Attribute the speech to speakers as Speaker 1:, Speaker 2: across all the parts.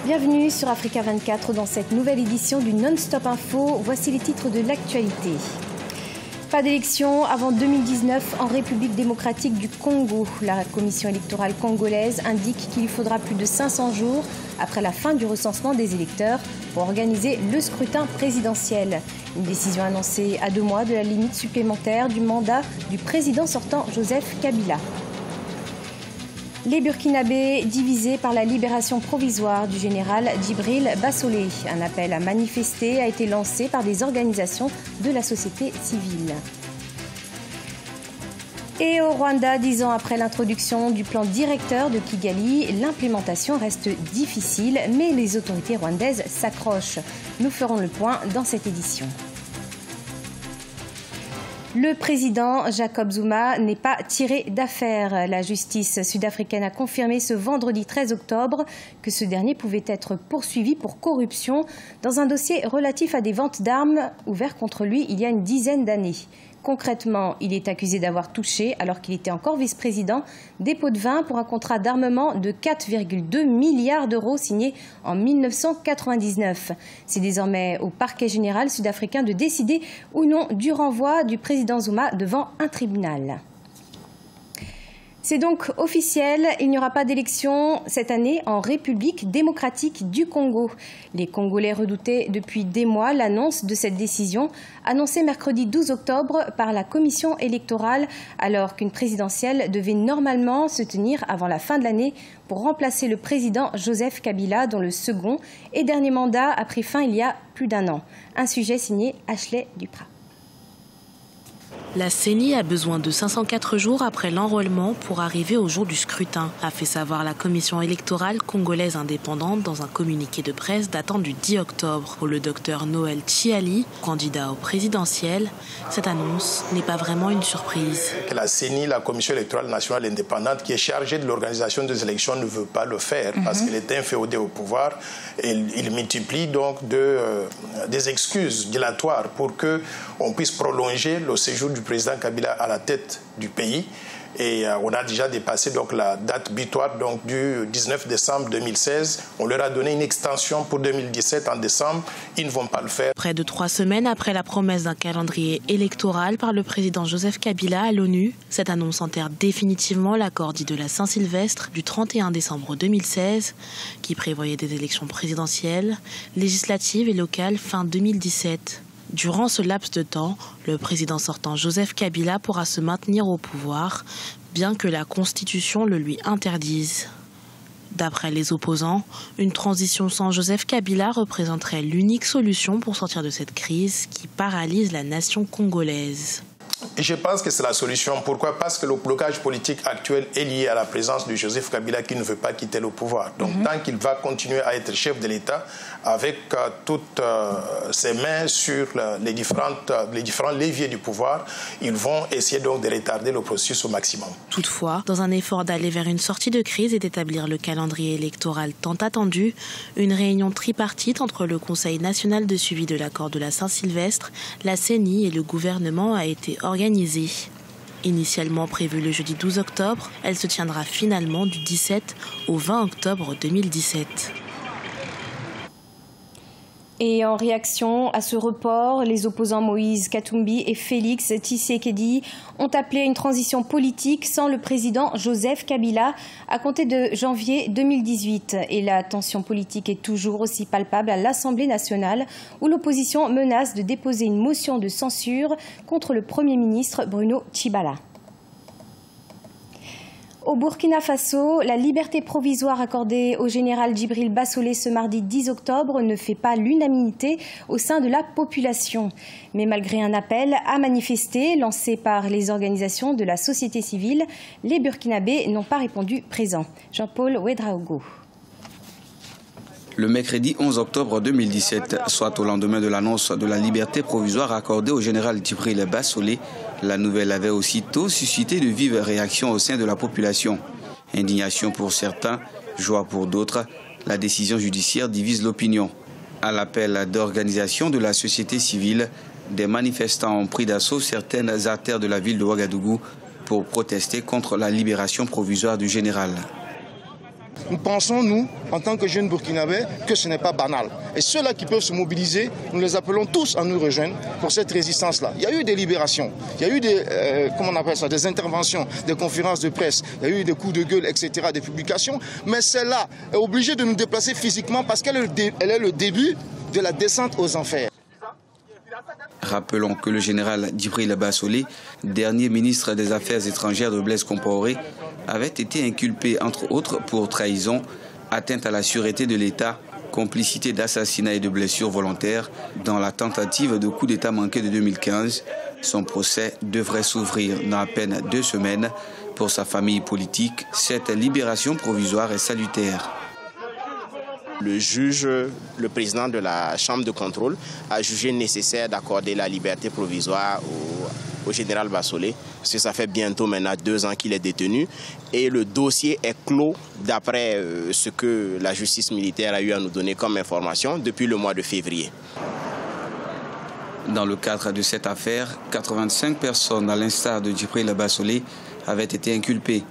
Speaker 1: Bienvenue sur Africa 24 dans cette nouvelle édition du Non-Stop Info. Voici les titres de l'actualité. Pas d'élection avant 2019 en République démocratique du Congo. La commission électorale congolaise indique qu'il lui faudra plus de 500 jours après la fin du recensement des électeurs pour organiser le scrutin présidentiel. Une décision annoncée à 2 mois de la limite supplémentaire du mandat du président sortant Joseph Kabila. Les Burkinabés divisés par la libération provisoire du général Djibril Bassolé. Un appel à manifester a été lancé par des organisations de la société civile. Et au Rwanda, 10 ans après l'introduction du plan directeur de Kigali, l'implémentation reste difficile, mais les autorités rwandaises s'accrochent. Nous ferons le point dans cette édition. Le président Jacob Zuma n'est pas tiré d'affaire. La justice sud-africaine a confirmé ce vendredi 13 octobre que ce dernier pouvait être poursuivi pour corruption dans un dossier relatif à des ventes d'armes ouvertes contre lui il y a une dizaine d'années. Concrètement, il est accusé d'avoir touché, alors qu'il était encore vice-président, des pots de vin pour un contrat d'armement de 4,2 milliards d'euros signé en 1999. C'est désormais au parquet général sud-africain de décider ou non du renvoi du président Zuma devant un tribunal. C'est donc officiel, il n'y aura pas d'élection cette année en République démocratique du Congo. Les Congolais redoutaient depuis des mois l'annonce de cette décision, annoncée mercredi 12 octobre par la commission électorale, alors qu'une présidentielle devait normalement se tenir avant la fin de l'année pour remplacer le président Joseph Kabila, dont le second et dernier mandat a pris fin il y a plus d'1 an. Un sujet signé Ashley Duprat.
Speaker 2: La CENI a besoin de 504 jours après l'enrôlement pour arriver au jour du scrutin, a fait savoir la commission électorale congolaise indépendante dans un communiqué de presse datant du 10 octobre. Pour le docteur Noël Tchiali, candidat au présidentiel, cette annonce n'est pas vraiment une surprise.
Speaker 3: La CENI, la commission électorale nationale indépendante, qui est chargée de l'organisation des élections, ne veut pas le faire parce qu'il est inféodé au pouvoir et il multiplie donc des excuses dilatoires pour qu'on puisse prolonger le séjour du président Kabila à la tête du pays. Et on a déjà dépassé donc la date butoir donc, du 19 décembre 2016. On leur a donné une extension pour 2017 en décembre. Ils ne vont pas le faire.
Speaker 2: Près de 3 semaines après la promesse d'un calendrier électoral par le président Joseph Kabila à l'ONU, cette annonce enterre définitivement l'accord dit de la Saint-Sylvestre du 31 décembre 2016 qui prévoyait des élections présidentielles, législatives et locales fin 2017. Durant ce laps de temps, le président sortant Joseph Kabila pourra se maintenir au pouvoir, bien que la Constitution le lui interdise. D'après les opposants, une transition sans Joseph Kabila représenterait l'unique solution pour sortir de cette crise qui paralyse la nation congolaise.
Speaker 3: Je pense que c'est la solution. Pourquoi? Parce que le blocage politique actuel est lié à la présence de Joseph Kabila qui ne veut pas quitter le pouvoir. Donc tant qu'il va continuer à être chef de l'État avec toutes ses mains sur les différents leviers du pouvoir, ils vont essayer donc de retarder le processus au maximum.
Speaker 2: Toutefois, dans un effort d'aller vers une sortie de crise et d'établir le calendrier électoral tant attendu, une réunion tripartite entre le Conseil national de suivi de l'accord de la Saint-Sylvestre, la CENI et le gouvernement a été organisée. Initialement prévue le jeudi 12 octobre, elle se tiendra finalement du 17 au 20 octobre 2017.
Speaker 1: Et en réaction à ce report, les opposants Moïse Katumbi et Félix Tshisekedi ont appelé à une transition politique sans le président Joseph Kabila à compter de janvier 2018. Et la tension politique est toujours aussi palpable à l'Assemblée nationale où l'opposition menace de déposer une motion de censure contre le Premier ministre Bruno Tshibala. Au Burkina Faso, la liberté provisoire accordée au général Djibril Bassolé ce mardi 10 octobre ne fait pas l'unanimité au sein de la population. Mais malgré un appel à manifester lancé par les organisations de la société civile, les Burkinabés n'ont pas répondu présent. Jean-Paul Ouedraogo.
Speaker 4: Le mercredi 11 octobre 2017, soit au lendemain de l'annonce de la liberté provisoire accordée au général Djibril Bassolé, la nouvelle avait aussitôt suscité de vives réactions au sein de la population. Indignation pour certains, joie pour d'autres, la décision judiciaire divise l'opinion. À l'appel d'organisations de la société civile, des manifestants ont pris d'assaut certaines artères de la ville de Ouagadougou pour protester contre la libération provisoire du général.
Speaker 5: nous pensons, nous, en tant que jeunes Burkinabés, que ce n'est pas banal. Et ceux-là qui peuvent se mobiliser, nous les appelons tous à nous rejoindre pour cette résistance-là. Il y a eu des libérations, il y a eu des interventions, des conférences de presse, il y a eu des coups de gueule, etc., des publications, mais celle-là est obligée de nous déplacer physiquement parce qu'elle est le début de la descente aux enfers.
Speaker 4: Rappelons que le général Djibril Bassolé, dernier ministre des Affaires étrangères de Blaise Compaoré, avait été inculpé, entre autres, pour trahison, atteinte à la sûreté de l'État, complicité d'assassinat et de blessures volontaires dans la tentative de coup d'État manqué de 2015. Son procès devrait s'ouvrir dans à peine 2 semaines. Pour sa famille politique, cette libération provisoire est salutaire.
Speaker 6: Le juge, le président de la Chambre de contrôle, a jugé nécessaire d'accorder la liberté provisoire au général Bassolé, parce que ça fait bientôt maintenant 2 ans qu'il est détenu et le dossier est clos d'après ce que la justice militaire a eu à nous donner comme information depuis le mois de février.
Speaker 4: Dans le cadre de cette affaire, 85 personnes, à l'instar de Djibril Bassolé, avaient été inculpées.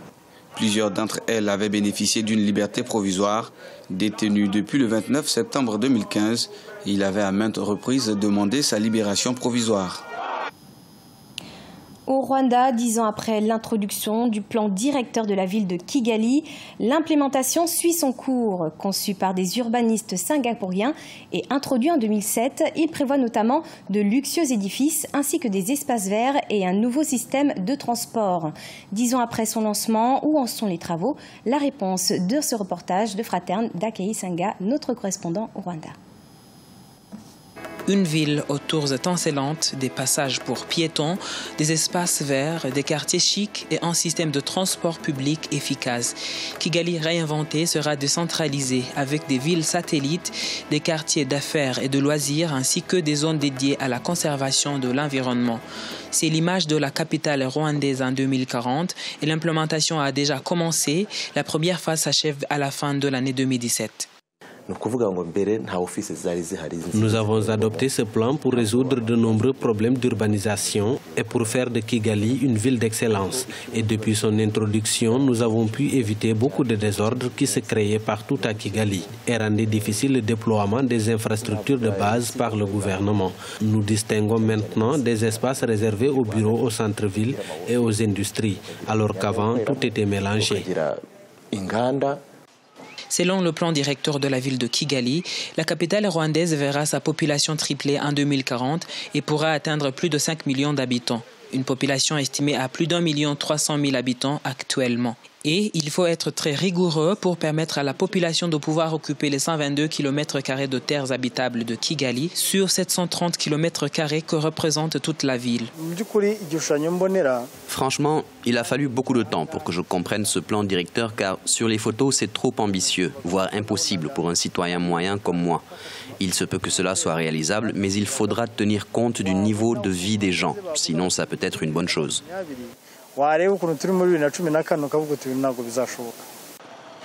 Speaker 4: Plusieurs d'entre elles avaient bénéficié d'une liberté provisoire. Détenu depuis le 29 septembre 2015, il avait à maintes reprises demandé sa libération provisoire.
Speaker 1: Au Rwanda, 10 ans après l'introduction du plan directeur de la ville de Kigali, l'implémentation suit son cours. Conçu par des urbanistes singapouriens et introduit en 2007, il prévoit notamment de luxueux édifices ainsi que des espaces verts et un nouveau système de transport. 10 ans après son lancement, où en sont les travaux? La réponse de ce reportage de Fraterne d'Akei Sanga, notre correspondant au Rwanda.
Speaker 7: Une ville aux tours étincelantes, des passages pour piétons, des espaces verts, des quartiers chics et un système de transport public efficace. Kigali réinventé sera décentralisé avec des villes satellites, des quartiers d'affaires et de loisirs ainsi que des zones dédiées à la conservation de l'environnement. C'est l'image de la capitale rwandaise en 2040 et l'implémentation a déjà commencé. La première phase s'achève à la fin de l'année 2017.
Speaker 8: Nous avons adopté ce plan pour résoudre de nombreux problèmes d'urbanisation et pour faire de Kigali une ville d'excellence. Et depuis son introduction, nous avons pu éviter beaucoup de désordres qui se créaient partout à Kigali et rendaient difficile le déploiement des infrastructures de base par le gouvernement. Nous distinguons maintenant des espaces réservés aux bureaux au centre-ville et aux industries, alors qu'avant, tout était mélangé.
Speaker 7: Selon le plan directeur de la ville de Kigali, la capitale rwandaise verra sa population tripler en 2040 et pourra atteindre plus de 5 millions d'habitants. Une population estimée à plus d'1,3 million habitants actuellement. Et il faut être très rigoureux pour permettre à la population de pouvoir occuper les 122 km² de terres habitables de Kigali sur 730 km² que représente toute la ville.
Speaker 9: Franchement, il a fallu beaucoup de temps pour que je comprenne ce plan directeur car sur les photos c'est trop ambitieux, voire impossible pour un citoyen moyen comme moi. Il se peut que cela soit réalisable, mais il faudra tenir compte du niveau de vie des gens, sinon ça peut être une bonne chose.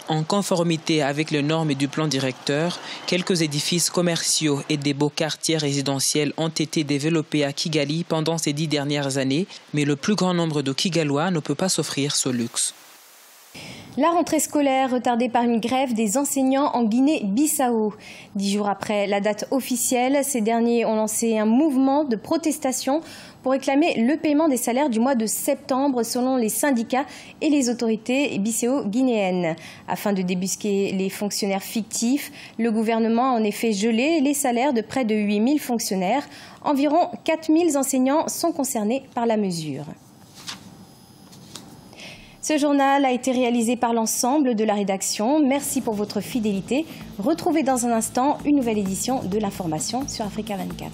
Speaker 7: En conformité avec les normes du plan directeur, quelques édifices commerciaux et des beaux quartiers résidentiels ont été développés à Kigali pendant ces 10 dernières années, mais le plus grand nombre de Kigalois ne peut pas s'offrir ce luxe.
Speaker 1: La rentrée scolaire retardée par une grève des enseignants en Guinée-Bissau. 10 jours après la date officielle, ces derniers ont lancé un mouvement de protestation pour réclamer le paiement des salaires du mois de septembre selon les syndicats et les autorités bissau-guinéennes. Afin de débusquer les fonctionnaires fictifs, le gouvernement a en effet gelé les salaires de près de 8000 fonctionnaires. Environ 4000 enseignants sont concernés par la mesure. Ce journal a été réalisé par l'ensemble de la rédaction. Merci pour votre fidélité. Retrouvez dans un instant une nouvelle édition de l'information sur Africa 24.